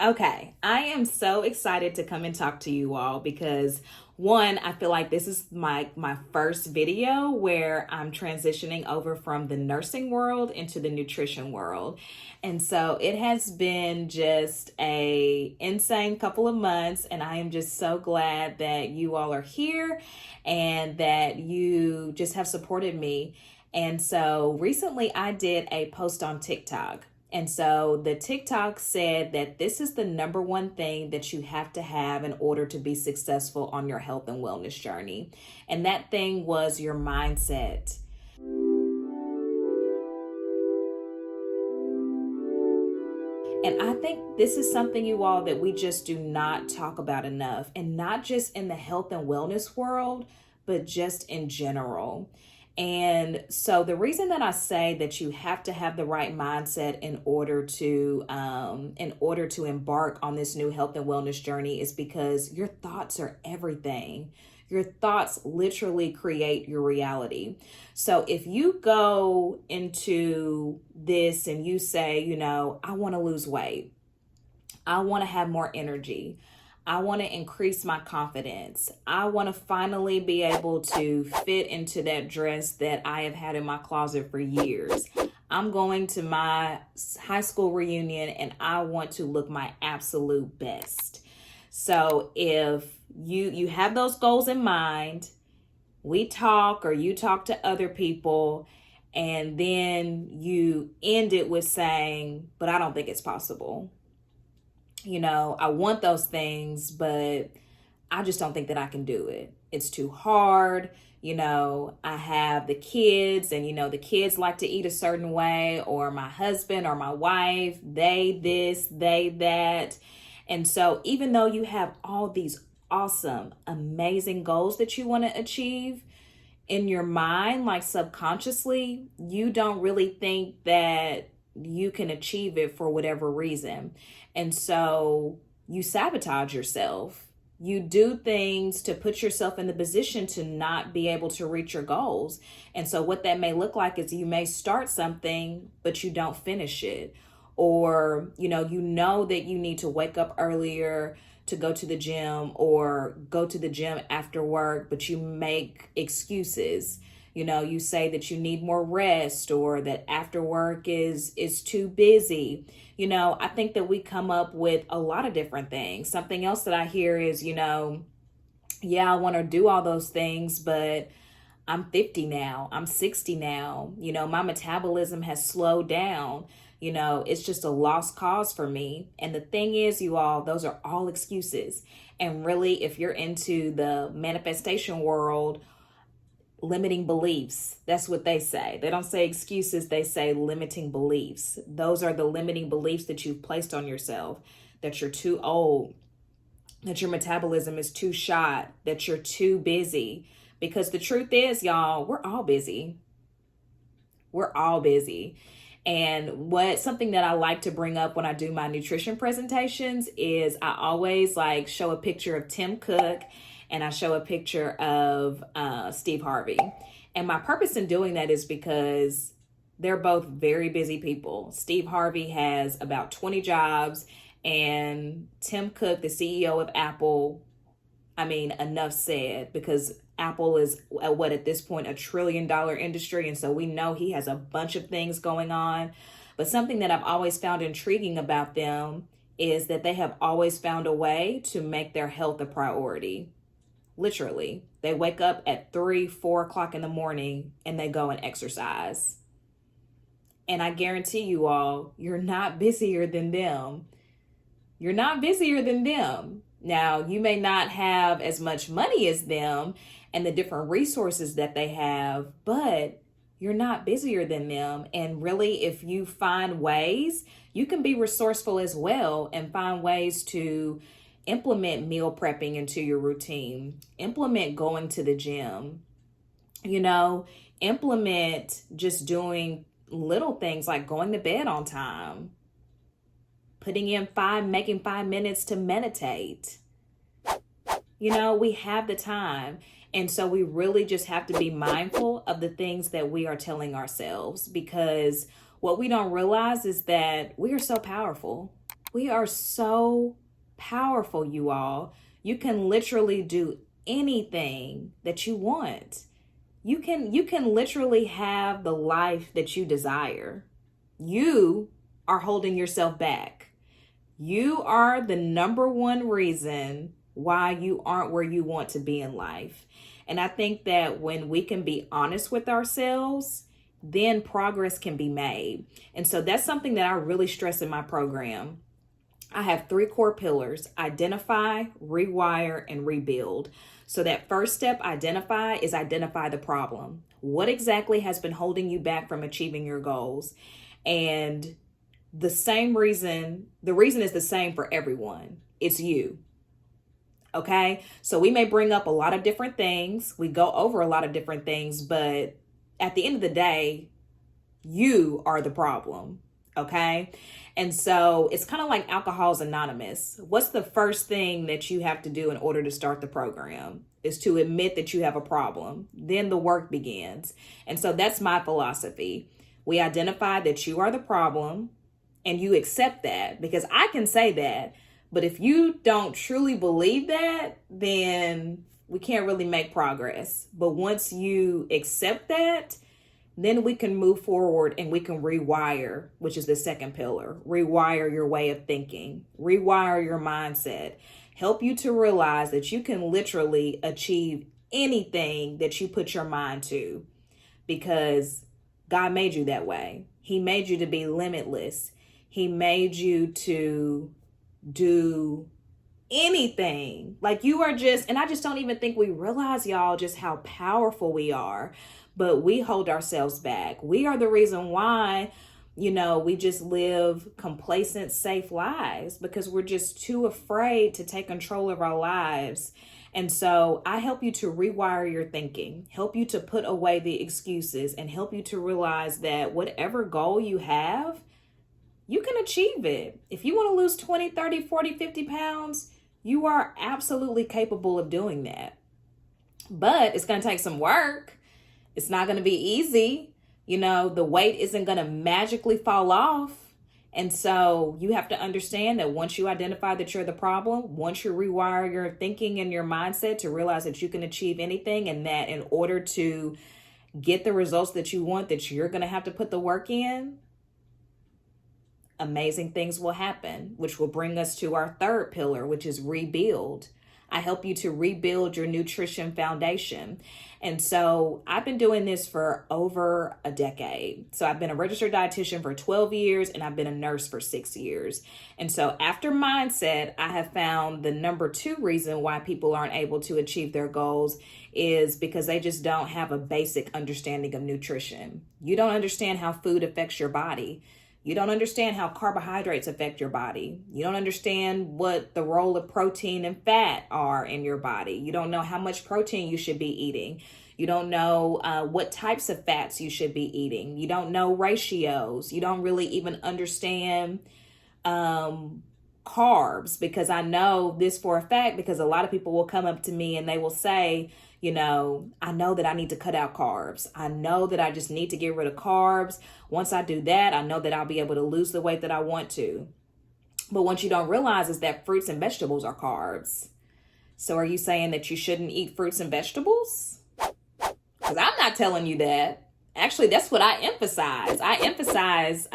Okay, I am so excited to come and talk to you all because one, I feel like this is my first video where I'm transitioning over from the nursing world into the nutrition world. And so it has been just a insane couple of months, and I am just so glad that you all are here and that you just have supported me. And so recently I did a post on TikTok. And so the TikTok said that this is the number one thing that you have to have in order to be successful on your health and wellness journey. And that thing was your mindset. And I think this is something, you all, that we just do not talk about enough, and not just in the health and wellness world, but just in general. And so the reason that I say that you have to have the right mindset in order to embark on this new health and wellness journey is because your thoughts are everything. Your thoughts literally create your reality. So if you go into this and you say, I want to lose weight, I want to have more energy, I want to increase my confidence, I want to finally be able to fit into that dress that I have had in my closet for years, I'm going to my high school reunion and I want to look my absolute best. So if you have those goals in mind, we talk or you talk to other people, and then you end it with saying, but I don't think it's possible. I want those things, but I just don't think that I can do it. It's too hard. I have the kids, and, the kids like to eat a certain way, or my husband or my wife, they this, they that. And so even though you have all these awesome, amazing goals that you want to achieve, in your mind, like subconsciously, you don't really think that you can achieve it for whatever reason. And so you sabotage yourself. You do things to put yourself in the position to not be able to reach your goals. And so what that may look like is you may start something, but you don't finish it. Or, you know that you need to wake up earlier to go to the gym, or go to the gym after work, but you make excuses. You say that you need more rest, or that after work is too busy. I think that we come up with a lot of different things. Something else that I hear is, yeah, I want to do all those things, but I'm 50 now, I'm 60 now, my metabolism has slowed down. It's just a lost cause for me. And the thing is, you all, those are all excuses. And really, if you're into the manifestation world, limiting beliefs, that's what they say. They don't say excuses, they say limiting beliefs. Those are the limiting beliefs that you've placed on yourself, that you're too old, that your metabolism is too shot, that you're too busy. Because the truth is, y'all, we're all busy. We're all busy. And something that I like to bring up when I do my nutrition presentations is I always show a picture of Tim Cook, and I show a picture of Steve Harvey. And my purpose in doing that is because they're both very busy people. Steve Harvey has about 20 jobs, and Tim Cook, the CEO of Apple, enough said, because Apple is at this point, $1 trillion industry. And so we know he has a bunch of things going on. But something that I've always found intriguing about them is that they have always found a way to make their health a priority. Literally, they wake up at 3-4 o'clock in the morning and they go and exercise. And I guarantee you all, you're not busier than them. You're not busier than them. Now, you may not have as much money as them and the different resources that they have, but you're not busier than them. And really, if you find ways, you can be resourceful as well and find ways to implement meal prepping into your routine, implement going to the gym, implement just doing little things like going to bed on time, making 5 minutes to meditate. We have the time. And so we really just have to be mindful of the things that we are telling ourselves, because what we don't realize is that we are so powerful. We are so powerful, you all. You can literally do anything that you want. You can literally have the life that you desire. You are holding yourself back. You are the number one reason why you aren't where you want to be in life. And I think that when we can be honest with ourselves, then progress can be made. And so that's something that I really stress in my program. I have 3 core pillars: identify, rewire, and rebuild. So that first step, identify, is identify the problem. What exactly has been holding you back from achieving your goals? And the reason is the same for everyone. It's you. Okay? So we may bring up a lot of different things. We go over a lot of different things, but at the end of the day, you are the problem. Okay? And so it's kind of like Alcohol's Anonymous. What's the first thing that you have to do in order to start the program? Is to admit that you have a problem. Then the work begins. And so that's my philosophy. We identify that you are the problem and you accept that, because I can say that. But if you don't truly believe that, then we can't really make progress. But once you accept that, then we can move forward and we can rewire, which is the second pillar. Rewire your way of thinking, rewire your mindset, help you to realize that you can literally achieve anything that you put your mind to, because God made you that way. He made you to be limitless. He made you to do anything. Like, you are just, and I just don't even think we realize, y'all, just how powerful we are. But we hold ourselves back. We are the reason why, we just live complacent, safe lives, because we're just too afraid to take control of our lives. And so I help you to rewire your thinking, help you to put away the excuses, and help you to realize that whatever goal you have, you can achieve it. If you want to lose 20, 30, 40, 50 pounds, you are absolutely capable of doing that. But it's going to take some work. It's not going to be easy. The weight isn't going to magically fall off. And so you have to understand that once you identify that you're the problem, once you rewire your thinking and your mindset to realize that you can achieve anything, and that in order to get the results that you want, that you're going to have to put the work in, amazing things will happen, which will bring us to our third pillar, which is rebuild. I help you to rebuild your nutrition foundation. And so I've been doing this for over a decade. So I've been a registered dietitian for 12 years and I've been a nurse for 6 years. And so after mindset, I have found the number 2 reason why people aren't able to achieve their goals is because they just don't have a basic understanding of nutrition. You don't understand how food affects your body. You don't understand how carbohydrates affect your body. You don't understand what the role of protein and fat are in your body. You don't know how much protein you should be eating. You don't know what types of fats you should be eating. You don't know ratios. You don't really even understand carbs, because I know this for a fact, because a lot of people will come up to me and they will say, I know that I need to cut out carbs. I know that I just need to get rid of carbs. Once I do that, I know that I'll be able to lose the weight that I want to. But what you don't realize is that fruits and vegetables are carbs. So are you saying that you shouldn't eat fruits and vegetables? Because I'm not telling you that. Actually, that's what I emphasize. I emphasize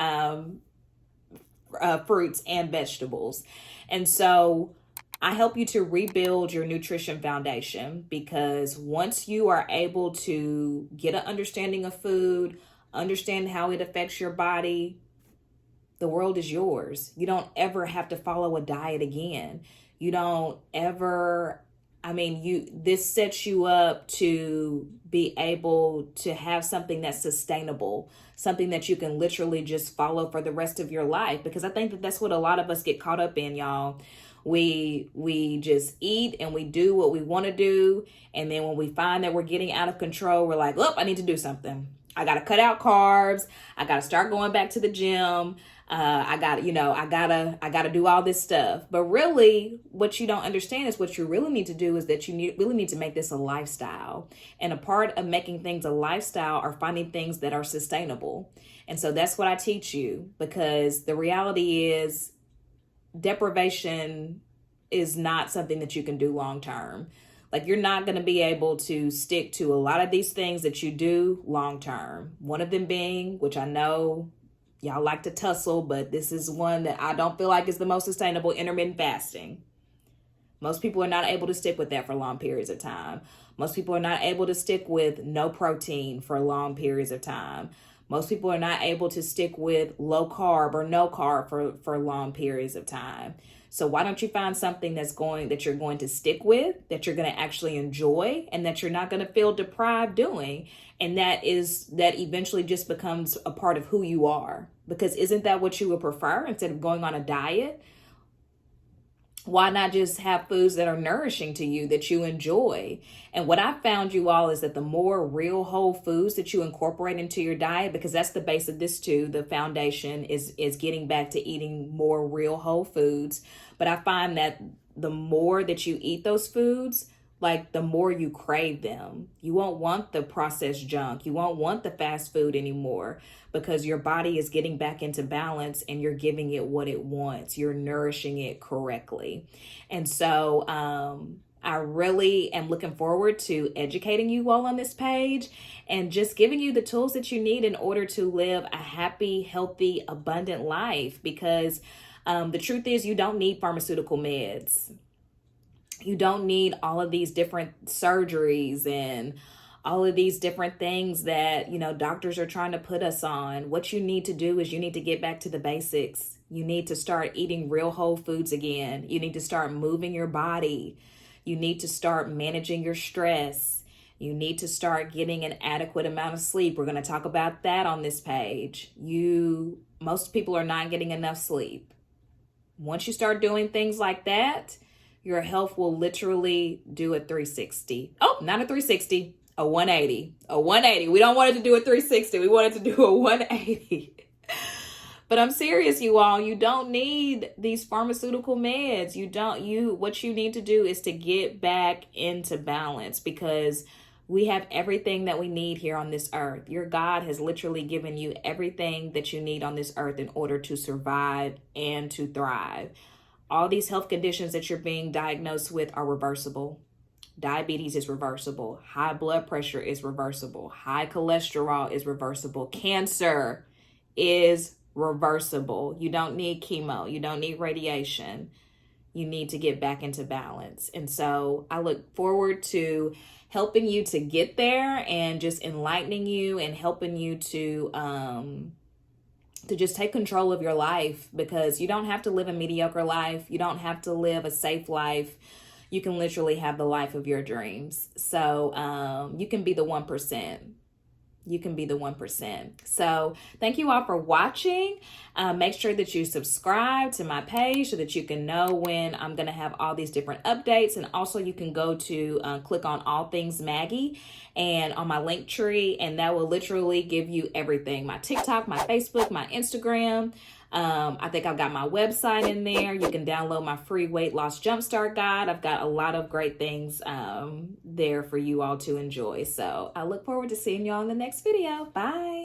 fruits and vegetables. And so I help you to rebuild your nutrition foundation, because once you are able to get an understanding of food, understand how it affects your body, the world is yours. You don't ever have to follow a diet again. You don't ever, this sets you up to be able to have something that's sustainable, something that you can literally just follow for the rest of your life. Because I think that that's what a lot of us get caught up in, y'all. We just eat and we do what we want to do. And then when we find that we're getting out of control, we're like, I need to do something. I got to cut out carbs. I got to start going back to the gym. I got to do all this stuff. But really, what you don't understand is what you really need to do is that really need to make this a lifestyle. And a part of making things a lifestyle are finding things that are sustainable. And so that's what I teach you, because the reality is deprivation is not something that you can do long term. Like, you're not going to be able to stick to a lot of these things that you do long term. One of them being, which I know y'all like to tussle, but this is one that I don't feel like is the most sustainable, intermittent fasting. Most people are not able to stick with that for long periods of time. Most people are not able to stick with no protein for long periods of time. Most people are not able to stick with low carb or no carb for long periods of time. So why don't you find something that you're going to stick with, that you're going to actually enjoy, and that you're not going to feel deprived doing, and that eventually just becomes a part of who you are. Because isn't that what you would prefer instead of going on a diet? Why not just have foods that are nourishing to you, that you enjoy? And what I found, you all, is that the more real whole foods that you incorporate into your diet, because that's the base of this too, the foundation is getting back to eating more real whole foods. But I find that the more that you eat those foods, like, the more you crave them. You won't want the processed junk. You won't want the fast food anymore, because your body is getting back into balance and you're giving it what it wants. You're nourishing it correctly. And so I really am looking forward to educating you all on this page and just giving you the tools that you need in order to live a happy, healthy, abundant life. Because the truth is, you don't need pharmaceutical meds. You don't need all of these different surgeries and all of these different things that, doctors are trying to put us on. What you need to do is you need to get back to the basics. You need to start eating real whole foods again. You need to start moving your body. You need to start managing your stress. You need to start getting an adequate amount of sleep. We're going to talk about that on this page. Most people are not getting enough sleep. Once you start doing things like that, your health will literally do a 360. Oh, not a 360, a 180. A 180. We don't want it to do a 360. We want it to do a 180. But I'm serious, you all. You don't need these pharmaceutical meds. What you need to do is to get back into balance, because we have everything that we need here on this earth. Your God has literally given you everything that you need on this earth in order to survive and to thrive. All these health conditions that you're being diagnosed with are reversible. Diabetes is reversible. High blood pressure is reversible. High cholesterol is reversible. Cancer is reversible. You don't need chemo. You don't need radiation. You need to get back into balance. And so I look forward to helping you to get there and just enlightening you and helping you to just take control of your life, because you don't have to live a mediocre life. You don't have to live a safe life. You can literally have the life of your dreams. So you can be the 1%. You can be the 1%. So thank you all for watching. Make sure that you subscribe to my page so that you can know when I'm going to have all these different updates. And also you can go to click on All Things Maggie and on my link tree, and that will literally give you everything. My TikTok, my Facebook, my Instagram. I think I've got my website in there. You can download my free weight loss jumpstart guide. I've got a lot of great things there for you all to enjoy. So I look forward to seeing y'all in the next video. Bye.